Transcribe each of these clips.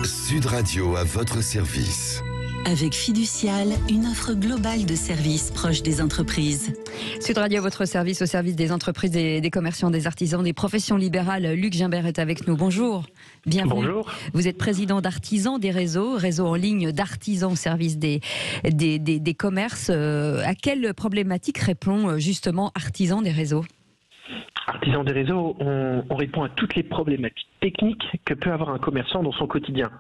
Sud Radio à votre service. Avec Fiducial, une offre globale de services proches des entreprises. Sud Radio à votre service, au service des entreprises, des commerçants, des artisans, des professions libérales. Luc Gimbert est avec nous. Bonjour. Bienvenue. Bonjour. Vous êtes président d'Artisans des réseaux en ligne d'artisans au service des commerces. À quelle problématique répond justement Artisans des réseaux ? Artisans des réseaux, on répond à toutes les problématiques techniques que peut avoir un commerçant dans son quotidien.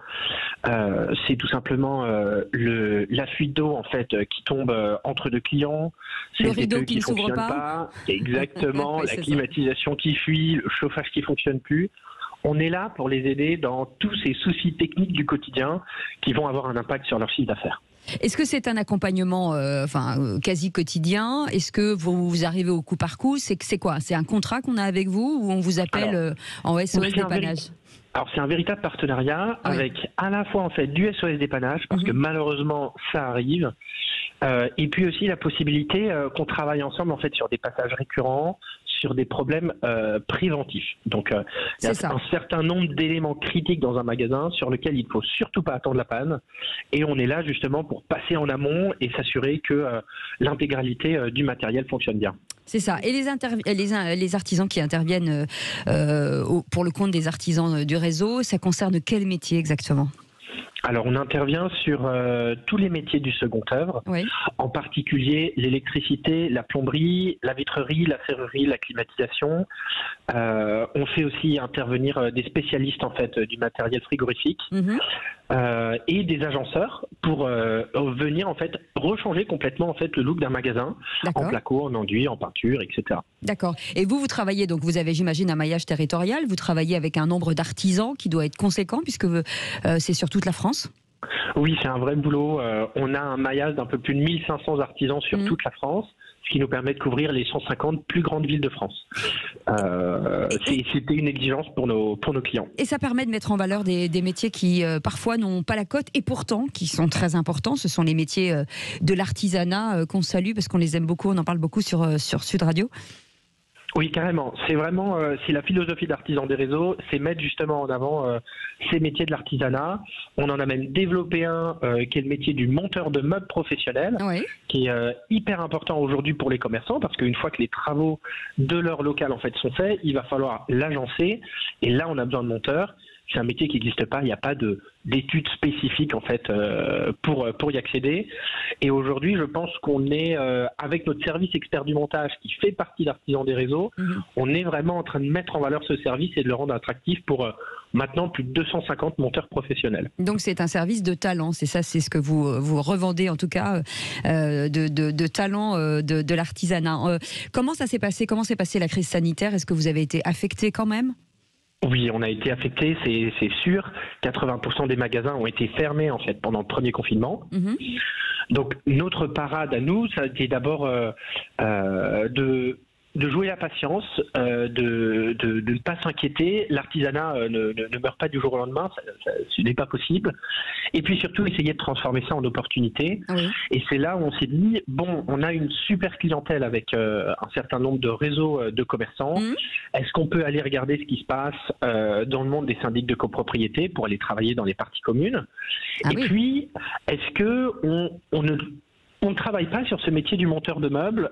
C'est tout simplement la fuite d'eau en fait qui tombe entre deux clients, c'est le le rideau TPE qui ne s'ouvre pas. Exactement, Oui, la c'est climatisation qui fuit, le chauffage qui fonctionne plus. On est là pour les aider dans tous ces soucis techniques du quotidien qui vont avoir un impact sur leur chiffre d'affaires. Est-ce que c'est un accompagnement quasi quotidien ? Est-ce que vous arrivez au coup par coup ? C'est quoi ? C'est un contrat qu'on a avec vous ou on vous appelle en SOS dépannage ? Alors c'est un véritable partenariat avec à la fois en fait du SOS dépannage parce que malheureusement ça arrive et puis aussi la possibilité qu'on travaille ensemble en fait sur des passages récurrents, sur des problèmes préventifs. Donc il y a un certain nombre d'éléments critiques dans un magasin sur lesquels il ne faut surtout pas attendre la panne et on est là justement pour passer en amont et s'assurer que l'intégralité du matériel fonctionne bien. C'est ça. Et les artisans qui interviennent pour le compte des artisans du réseau, ça concerne quel métier exactement ? Alors, on intervient sur tous les métiers du second œuvre, en particulier l'électricité, la plomberie, la vitrerie, la serrurerie, la climatisation. On fait aussi intervenir des spécialistes en fait du matériel frigorifique et des agenceurs pour venir en fait rechanger complètement en fait le look d'un magasin en placo, en enduit, en peinture, etc. D'accord. Et vous travaillez donc, vous avez j'imagine un maillage territorial. Vous travaillez avec un nombre d'artisans qui doit être conséquent puisque c'est sur toute la France. Oui, c'est un vrai boulot. On a un maillage d'un peu plus de 1500 artisans sur toute la France, ce qui nous permet de couvrir les 150 plus grandes villes de France. C'était une exigence pour nos clients. Et ça permet de mettre en valeur des métiers qui parfois n'ont pas la cote et pourtant qui sont très importants. Ce sont les métiers de l'artisanat qu'on salue parce qu'on les aime beaucoup, on en parle beaucoup sur Sud Radio. Oui, carrément. C'est vraiment c'est la philosophie d'Artisans des réseaux, c'est mettre justement en avant ces métiers de l'artisanat. On en a même développé un qui est le métier du monteur de meubles professionnel, qui est hyper important aujourd'hui pour les commerçants parce qu'une fois que les travaux de leur local en fait sont faits, il va falloir l'agencer et là on a besoin de monteurs. C'est un métier qui n'existe pas, il n'y a pas d'études spécifiques en fait pour y accéder. Et aujourd'hui, je pense qu'on est avec notre service expert du montage qui fait partie d'Artisans des réseaux, on est vraiment en train de mettre en valeur ce service et de le rendre attractif pour maintenant plus de 250 monteurs professionnels. Donc c'est un service de talent, c'est ça, c'est ce que vous revendez en tout cas de talent de l'artisanat. Comment ça s'est passé ? Comment s'est passée la crise sanitaire ? Est-ce que vous avez été affecté quand même ? Oui, on a été affecté, c'est sûr. 80% des magasins ont été fermés en fait pendant le premier confinement. Donc notre parade à nous, ça a été d'abord de jouer la patience, de ne pas s'inquiéter. L'artisanat ne meurt pas du jour au lendemain, ce n'est pas possible. Et puis surtout, essayer de transformer ça en opportunité. Et c'est là où on s'est dit, bon, on a une super clientèle avec un certain nombre de réseaux de commerçants. Est-ce qu'on peut aller regarder ce qui se passe dans le monde des syndics de copropriété pour aller travailler dans les parties communes ? Puis, est-ce que on ne travaille pas sur ce métier du monteur de meubles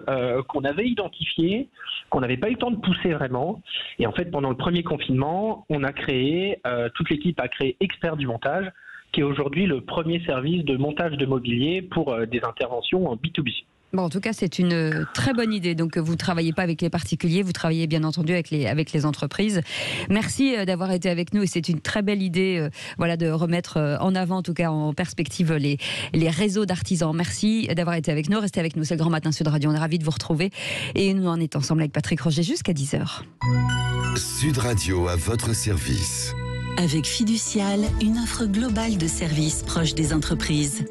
qu'on avait identifié, qu'on n'avait pas eu le temps de pousser vraiment. Et en fait, pendant le premier confinement, on a créé, toute l'équipe a créé Expert du montage, qui est aujourd'hui le premier service de montage de mobilier pour des interventions en B2B. Bon, en tout cas, c'est une très bonne idée. Donc, vous ne travaillez pas avec les particuliers, vous travaillez bien entendu avec les entreprises. Merci d'avoir été avec nous et c'est une très belle idée de remettre en avant, en tout cas en perspective, les réseaux d'artisans. Merci d'avoir été avec nous. Restez avec nous, c'est le Grand Matin Sud Radio. On est ravis de vous retrouver et nous en étions ensemble avec Patrick Roger jusqu'à 10h. Sud Radio à votre service. Avec Fiducial, une offre globale de services proches des entreprises.